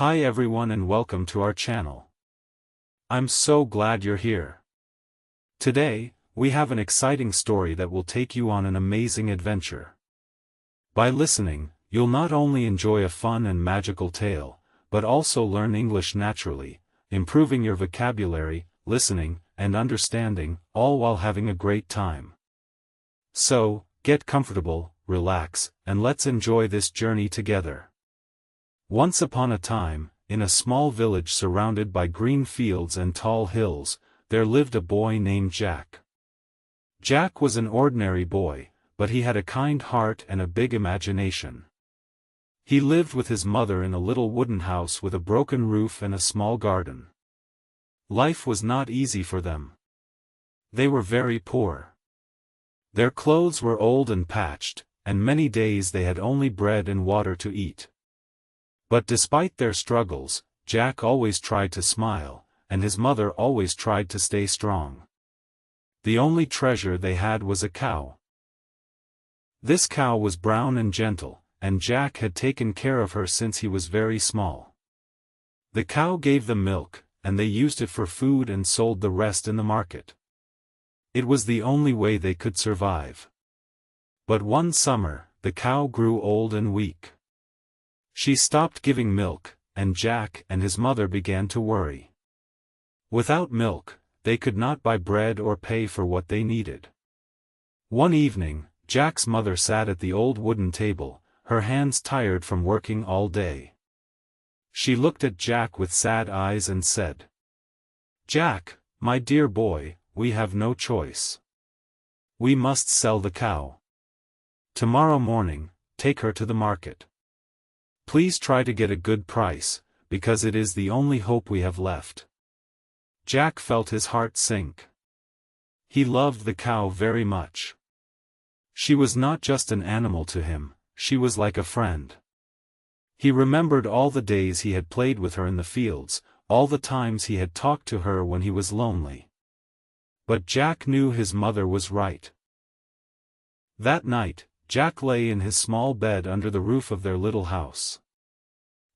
Hi everyone and welcome to our channel. I'm so glad you're here. Today, we have an exciting story that will take you on an amazing adventure. By listening, you'll not only enjoy a fun and magical tale, but also learn English naturally, improving your vocabulary, listening, and understanding, all while having a great time. So, get comfortable, relax, and let's enjoy this journey together. Once upon a time, in a small village surrounded by green fields and tall hills, there lived a boy named Jack. Jack was an ordinary boy, but he had a kind heart and a big imagination. He lived with his mother in a little wooden house with a broken roof and a small garden. Life was not easy for them. They were very poor. Their clothes were old and patched, and many days they had only bread and water to eat. But despite their struggles, Jack always tried to smile, and his mother always tried to stay strong. The only treasure they had was a cow. This cow was brown and gentle, and Jack had taken care of her since he was very small. The cow gave them milk, and they used it for food and sold the rest in the market. It was the only way they could survive. But one summer, the cow grew old and weak. She stopped giving milk, and Jack and his mother began to worry. Without milk, they could not buy bread or pay for what they needed. One evening, Jack's mother sat at the old wooden table, her hands tired from working all day. She looked at Jack with sad eyes and said, "Jack, my dear boy, we have no choice. We must sell the cow. Tomorrow morning, take her to the market. Please try to get a good price, because it is the only hope we have left." Jack felt his heart sink. He loved the cow very much. She was not just an animal to him, she was like a friend. He remembered all the days he had played with her in the fields, all the times he had talked to her when he was lonely. But Jack knew his mother was right. That night, Jack lay in his small bed under the roof of their little house.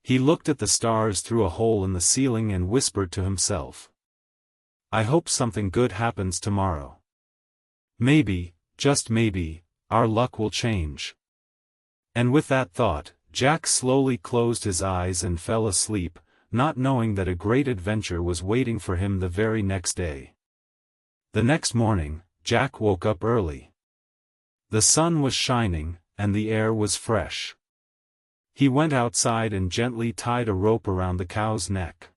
He looked at the stars through a hole in the ceiling and whispered to himself, "I hope something good happens tomorrow. Maybe, just maybe, our luck will change." And with that thought, Jack slowly closed his eyes and fell asleep, not knowing that a great adventure was waiting for him the very next day. The next morning, Jack woke up early. The sun was shining, and the air was fresh. He went outside and gently tied a rope around the cow's neck.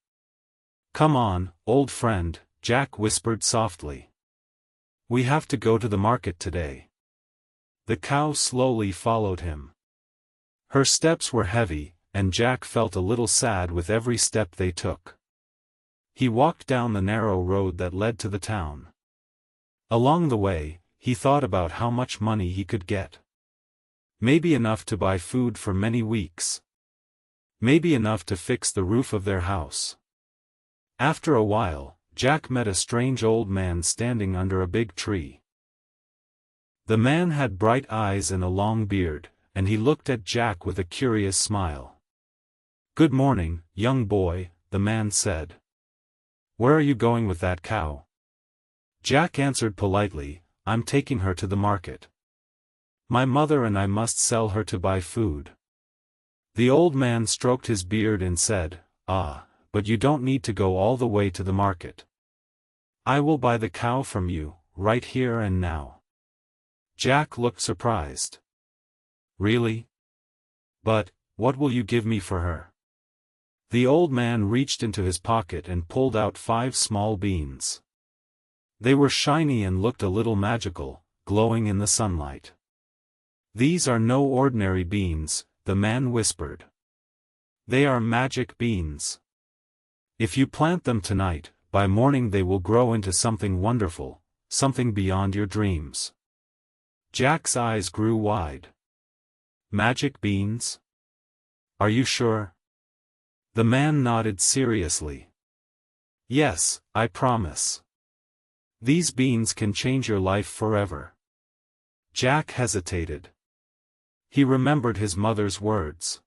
"Come on, old friend," Jack whispered softly. "We have to go to the market today." The cow slowly followed him. Her steps were heavy, and Jack felt a little sad with every step they took. He walked down the narrow road that led to the town. Along the way, he thought about how much money he could get. Maybe enough to buy food for many weeks. Maybe enough to fix the roof of their house. After a while, Jack met a strange old man standing under a big tree. The man had bright eyes and a long beard, and he looked at Jack with a curious smile. "Good morning, young boy," the man said. "Where are you going with that cow?" Jack answered politely, "I'm taking her to the market. My mother and I must sell her to buy food." The old man stroked his beard and said, "Ah, but you don't need to go all the way to the market. I will buy the cow from you, right here and now." Jack looked surprised. "Really? But, what will you give me for her?" The old man reached into his pocket and pulled out 5 small beans. They were shiny and looked a little magical, glowing in the sunlight. "These are no ordinary beans," the man whispered. "They are magic beans. If you plant them tonight, by morning they will grow into something wonderful, something beyond your dreams." Jack's eyes grew wide. "Magic beans? Are you sure?" The man nodded seriously. "Yes, I promise. These beans can change your life forever." Jack hesitated. He remembered his mother's words.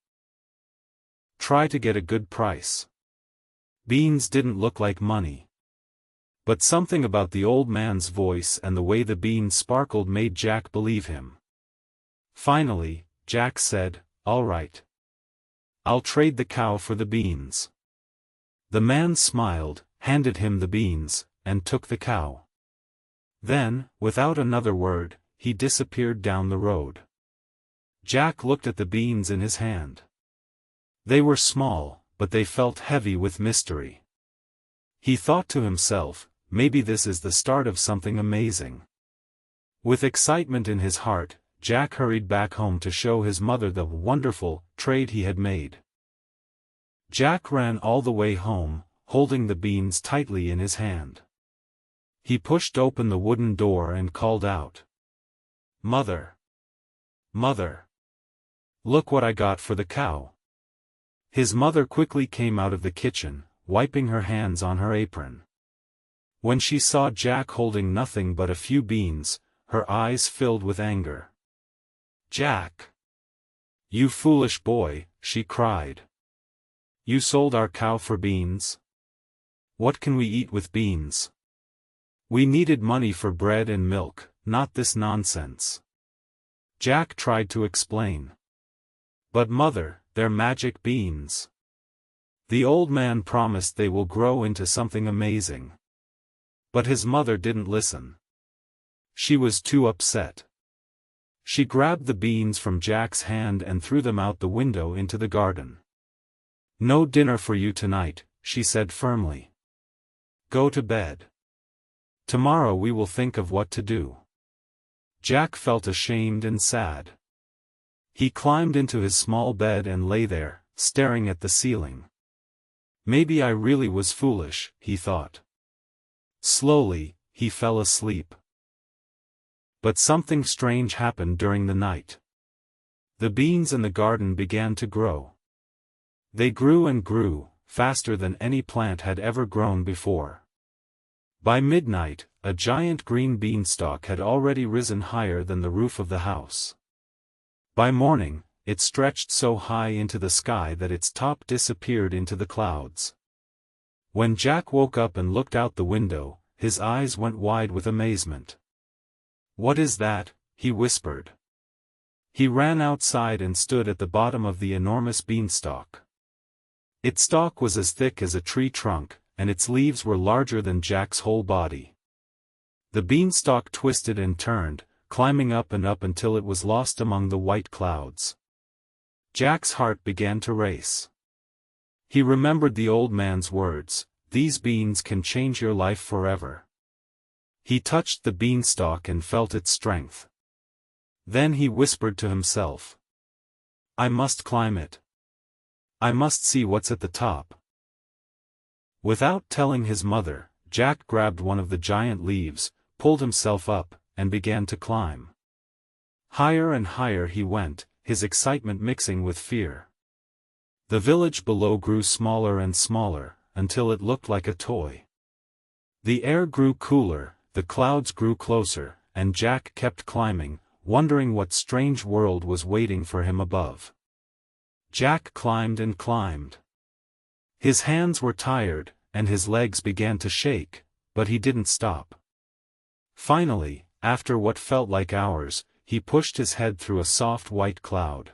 try to get a good price. Beans didn't look like money. But something about the old man's voice and the way the beans sparkled made Jack believe him. Finally, Jack said, "All right. I'll trade the cow for the beans." The man smiled, handed him the beans, and took the cow. Then, without another word, he disappeared down the road. Jack looked at the beans in his hand. They were small, but they felt heavy with mystery. He thought to himself, maybe this is the start of something amazing. With excitement in his heart, Jack hurried back home to show his mother the wonderful trade he had made. Jack ran all the way home, holding the beans tightly in his hand. He pushed open the wooden door and called out, "Mother! Mother! Look what I got for the cow." His mother quickly came out of the kitchen, wiping her hands on her apron. When she saw Jack holding nothing but a few beans, her eyes filled with anger. "Jack! You foolish boy," she cried. "You sold our cow for beans? What can we eat with beans? We needed money for bread and milk, not this nonsense." Jack tried to explain. "But mother, they're magic beans. The old man promised they will grow into something amazing." But his mother didn't listen. She was too upset. She grabbed the beans from Jack's hand and threw them out the window into the garden. "No dinner for you tonight," she said firmly. "Go to bed. Tomorrow we will think of what to do." Jack felt ashamed and sad. He climbed into his small bed and lay there, staring at the ceiling. Maybe I really was foolish, he thought. Slowly, he fell asleep. But something strange happened during the night. The beans in the garden began to grow. They grew and grew, faster than any plant had ever grown before. By midnight, a giant green beanstalk had already risen higher than the roof of the house. By morning, it stretched so high into the sky that its top disappeared into the clouds. When Jack woke up and looked out the window, his eyes went wide with amazement. "What is that?" he whispered. He ran outside and stood at the bottom of the enormous beanstalk. Its stalk was as thick as a tree trunk, and its leaves were larger than Jack's whole body. The beanstalk twisted and turned, climbing up and up until it was lost among the white clouds. Jack's heart began to race. He remembered the old man's words, "These beans can change your life forever." He touched the beanstalk and felt its strength. Then he whispered to himself, "I must climb it. I must see what's at the top." Without telling his mother, Jack grabbed one of the giant leaves, pulled himself up, and began to climb. Higher and higher he went, his excitement mixing with fear. The village below grew smaller and smaller, until it looked like a toy. The air grew cooler, the clouds grew closer, and Jack kept climbing, wondering what strange world was waiting for him above. Jack climbed and climbed. His hands were tired, and his legs began to shake, but he didn't stop. Finally, after what felt like hours, he pushed his head through a soft white cloud.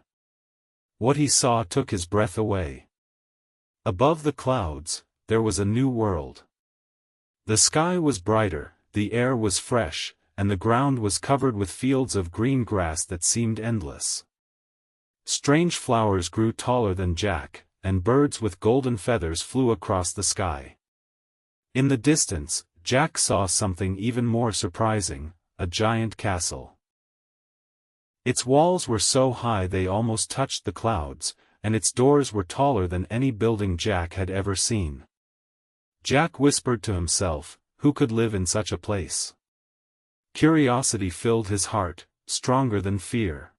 What he saw took his breath away. Above the clouds, there was a new world. The sky was brighter, the air was fresh, and the ground was covered with fields of green grass that seemed endless. Strange flowers grew taller than Jack, and birds with golden feathers flew across the sky. In the distance, Jack saw something even more surprising, a giant castle. Its walls were so high they almost touched the clouds, and its doors were taller than any building Jack had ever seen. Jack whispered to himself, who could live in such a place? Curiosity filled his heart, stronger than fear.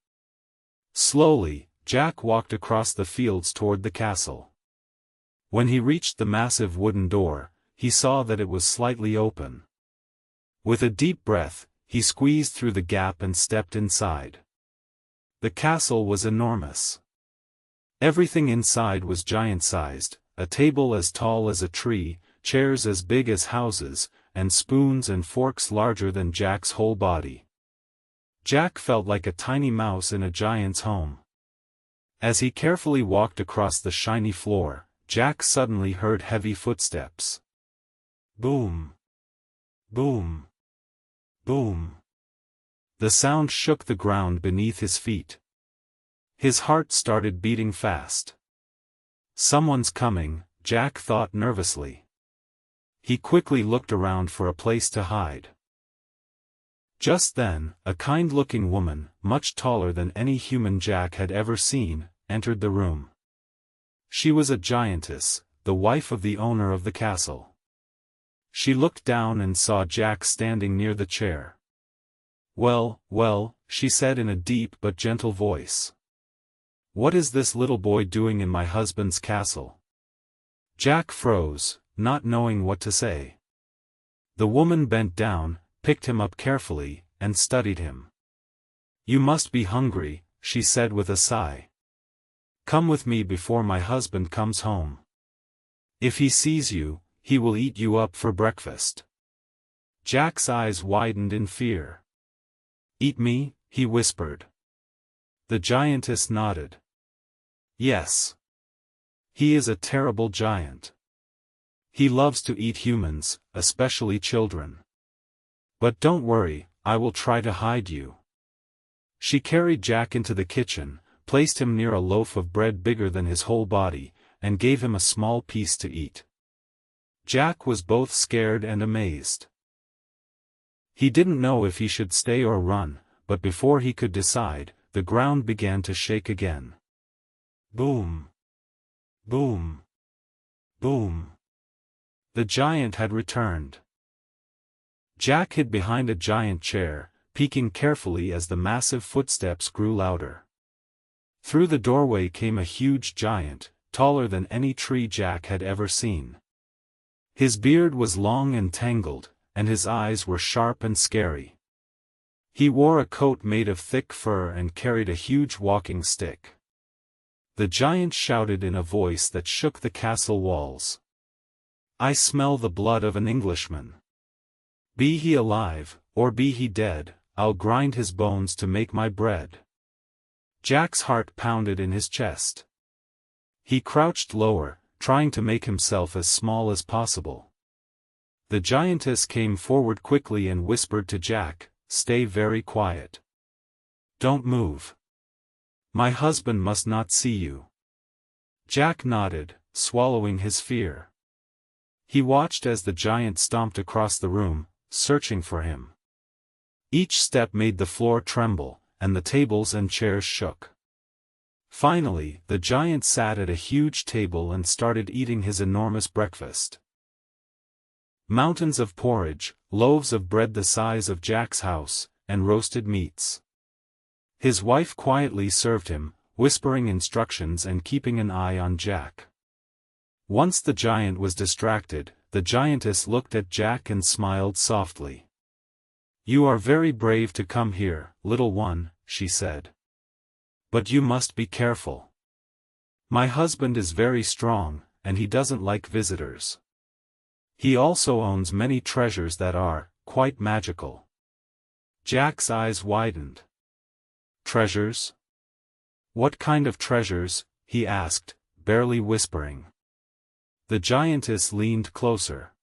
Slowly, Jack walked across the fields toward the castle. When he reached the massive wooden door, he saw that it was slightly open. With a deep breath, he squeezed through the gap and stepped inside. The castle was enormous. Everything inside was giant-sized, a table as tall as a tree, chairs as big as houses, and spoons and forks larger than Jack's whole body. Jack felt like a tiny mouse in a giant's home. As he carefully walked across the shiny floor, Jack suddenly heard heavy footsteps. Boom! Boom! Boom! The sound shook the ground beneath his feet. His heart started beating fast. Someone's coming, Jack thought nervously. He quickly looked around for a place to hide. Just then, a kind-looking woman, much taller than any human Jack had ever seen, entered the room. She was a giantess, the wife of the owner of the castle. She looked down and saw Jack standing near the chair. "Well, well," she said in a deep but gentle voice. "What is this little boy doing in my husband's castle?" Jack froze, not knowing what to say. The woman bent down, picked him up carefully, and studied him. "You must be hungry," she said with a sigh. "Come with me before my husband comes home. If he sees you, he will eat you up for breakfast." Jack's eyes widened in fear. "Eat me?" he whispered. The giantess nodded. "Yes. He is a terrible giant. He loves to eat humans, especially children. But don't worry, I will try to hide you." She carried Jack into the kitchen, placed him near a loaf of bread bigger than his whole body, and gave him a small piece to eat. Jack was both scared and amazed. He didn't know if he should stay or run, but before he could decide, the ground began to shake again. Boom! Boom! Boom! The giant had returned. Jack hid behind a giant chair, peeking carefully as the massive footsteps grew louder. Through the doorway came a huge giant, taller than any tree Jack had ever seen. His beard was long and tangled, and his eyes were sharp and scary. He wore a coat made of thick fur and carried a huge walking stick. The giant shouted in a voice that shook the castle walls. "I smell the blood of an Englishman. Be he alive, or be he dead, I'll grind his bones to make my bread." Jack's heart pounded in his chest. He crouched lower, trying to make himself as small as possible. The giantess came forward quickly and whispered to Jack, "Stay very quiet. Don't move. My husband must not see you." Jack nodded, swallowing his fear. He watched as the giant stomped across the room, searching for him. Each step made the floor tremble, and the tables and chairs shook. Finally, the giant sat at a huge table and started eating his enormous breakfast. Mountains of porridge, loaves of bread the size of Jack's house, and roasted meats. His wife quietly served him, whispering instructions and keeping an eye on Jack. Once the giant was distracted, the giantess looked at Jack and smiled softly. "You are very brave to come here, little one," she said. "But you must be careful. My husband is very strong, and he doesn't like visitors. He also owns many treasures that are quite magical." Jack's eyes widened. "Treasures? What kind of treasures?" he asked, barely whispering. The giantess leaned closer.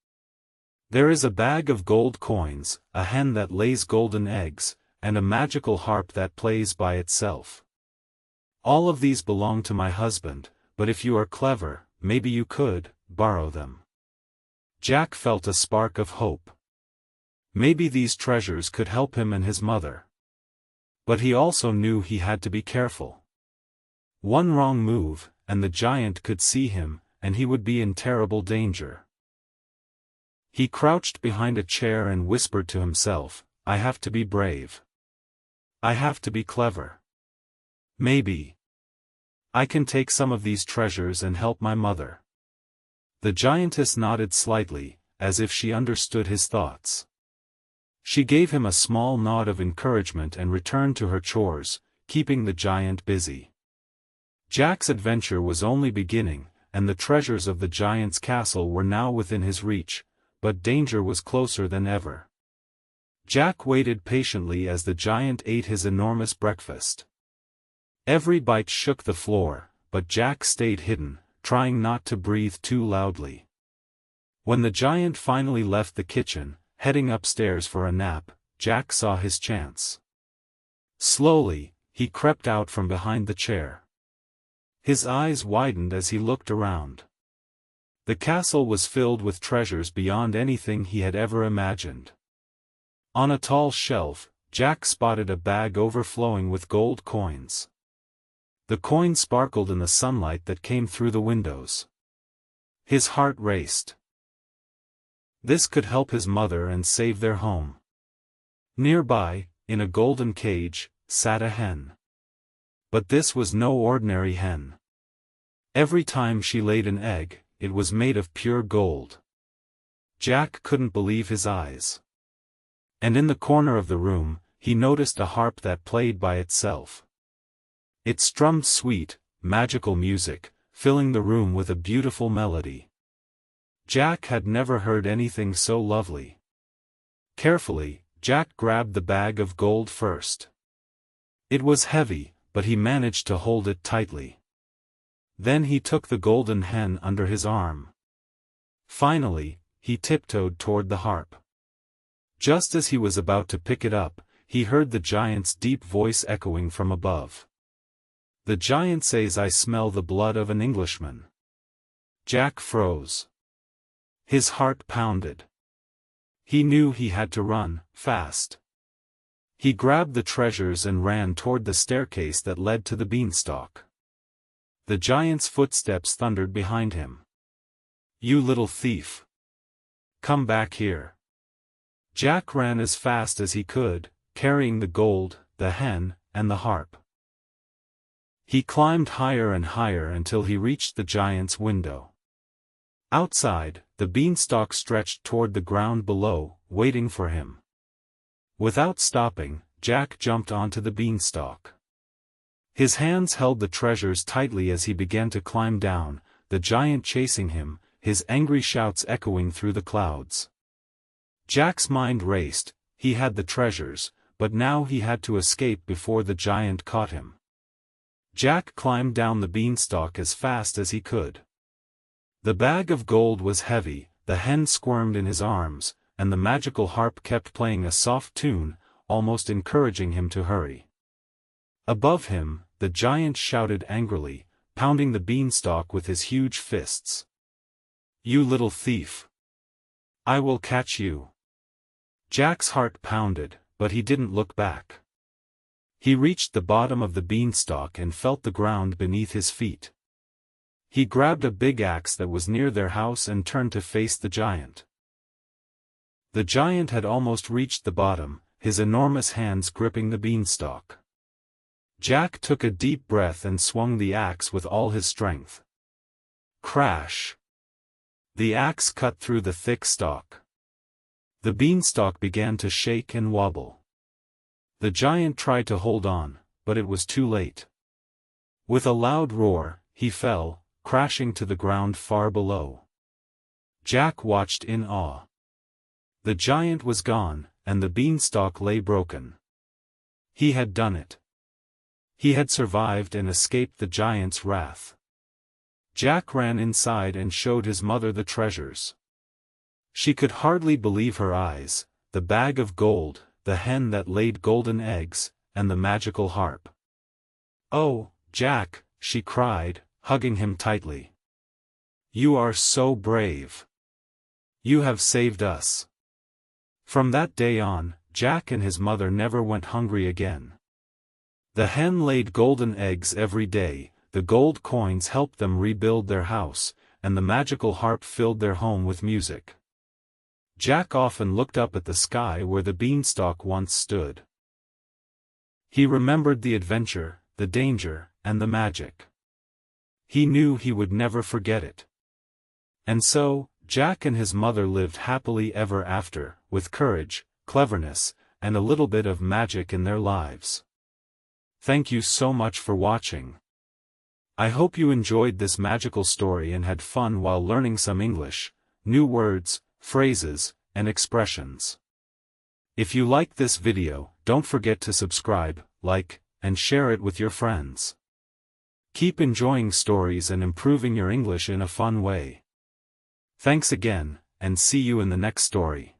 "There is a bag of gold coins, a hen that lays golden eggs, and a magical harp that plays by itself. All of these belong to my husband, but if you are clever, maybe you could borrow them." Jack felt a spark of hope. Maybe these treasures could help him and his mother. But he also knew he had to be careful. One wrong move, and the giant could see him, and he would be in terrible danger. He crouched behind a chair and whispered to himself, "I have to be brave. I have to be clever. Maybe I can take some of these treasures and help my mother." The giantess nodded slightly, as if she understood his thoughts. She gave him a small nod of encouragement and returned to her chores, keeping the giant busy. Jack's adventure was only beginning, and the treasures of the giant's castle were now within his reach, but danger was closer than ever. Jack waited patiently as the giant ate his enormous breakfast. Every bite shook the floor, but Jack stayed hidden, trying not to breathe too loudly. When the giant finally left the kitchen, heading upstairs for a nap, Jack saw his chance. Slowly, he crept out from behind the chair. His eyes widened as he looked around. The castle was filled with treasures beyond anything he had ever imagined. On a tall shelf, Jack spotted a bag overflowing with gold coins. The coins sparkled in the sunlight that came through the windows. His heart raced. This could help his mother and save their home. Nearby, in a golden cage, sat a hen. But this was no ordinary hen. Every time she laid an egg, it was made of pure gold. Jack couldn't believe his eyes. And in the corner of the room, he noticed a harp that played by itself. It strummed sweet, magical music, filling the room with a beautiful melody. Jack had never heard anything so lovely. Carefully, Jack grabbed the bag of gold first. It was heavy, but he managed to hold it tightly. Then he took the golden hen under his arm. Finally, he tiptoed toward the harp. Just as he was about to pick it up, he heard the giant's deep voice echoing from above. "The giant says I smell the blood of an Englishman." Jack froze. His heart pounded. He knew he had to run, fast. He grabbed the treasures and ran toward the staircase that led to the beanstalk. The giant's footsteps thundered behind him. "You little thief! Come back here!" Jack ran as fast as he could, carrying the gold, the hen, and the harp. He climbed higher and higher until he reached the giant's window. Outside, the beanstalk stretched toward the ground below, waiting for him. Without stopping, Jack jumped onto the beanstalk. His hands held the treasures tightly as he began to climb down, the giant chasing him, his angry shouts echoing through the clouds. Jack's mind raced. He had the treasures, but now he had to escape before the giant caught him. Jack climbed down the beanstalk as fast as he could. The bag of gold was heavy, the hen squirmed in his arms, and the magical harp kept playing a soft tune, almost encouraging him to hurry. Above him, the giant shouted angrily, pounding the beanstalk with his huge fists. "You little thief! I will catch you!" Jack's heart pounded, but he didn't look back. He reached the bottom of the beanstalk and felt the ground beneath his feet. He grabbed a big axe that was near their house and turned to face the giant. The giant had almost reached the bottom, his enormous hands gripping the beanstalk. Jack took a deep breath and swung the axe with all his strength. Crash! The axe cut through the thick stalk. The beanstalk began to shake and wobble. The giant tried to hold on, but it was too late. With a loud roar, he fell, crashing to the ground far below. Jack watched in awe. The giant was gone, and the beanstalk lay broken. He had done it. He had survived and escaped the giant's wrath. Jack ran inside and showed his mother the treasures. She could hardly believe her eyes: the bag of gold, the hen that laid golden eggs, and the magical harp. "Oh, Jack," she cried, hugging him tightly. "You are so brave. You have saved us." From that day on, Jack and his mother never went hungry again. The hen laid golden eggs every day, the gold coins helped them rebuild their house, and the magical harp filled their home with music. Jack often looked up at the sky where the beanstalk once stood. He remembered the adventure, the danger, and the magic. He knew he would never forget it. And so, Jack and his mother lived happily ever after, with courage, cleverness, and a little bit of magic in their lives. Thank you so much for watching. I hope you enjoyed this magical story and had fun while learning some English, new words, phrases, and expressions. If you liked this video, don't forget to subscribe, like, and share it with your friends. Keep enjoying stories and improving your English in a fun way. Thanks again, and see you in the next story.